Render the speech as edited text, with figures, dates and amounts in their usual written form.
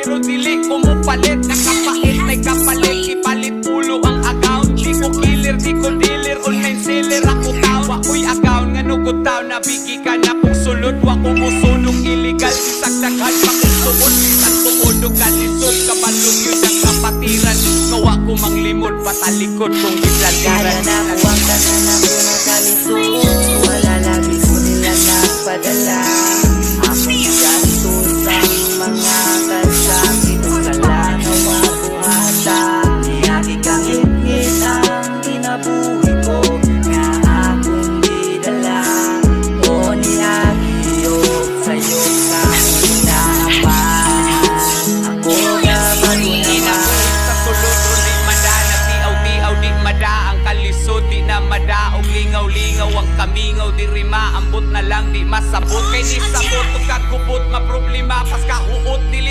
pero dili ko mo palit. Nakapait may kapalit, ipalit ulo ang account. Di ko killer, di ko dealer, online seller ako tao. Wako'y account, nga nugod tao, nabigi ka na kung sulod. Wako mo sunog illegal, isagdagan pa kung suod. Isang tuodog kalisod, kabalog yun ang kapatiran. Ngawa ko manglimod, patalikod kung iplatiran. Kaya na ko ang tanan ako na kalisod. Wala lagi ko nila nagpadala. Akong gastos ang mga kasakit. Kalanaw ako hata. Lagi kang hit ang kinabuhi ko. Nga akong didala. O nihagiyok sa'yo sa hinapan. Ako na manunaman. Sa sulod ron di mada, nagtiaw-tiaw di mada. Ang kalisod di na mada. Og lingaw-lingaw ang kamingaw di rima. Ambot na lang di masabot. Kay di sabot o kagubot, maproblema. Pas kahuot di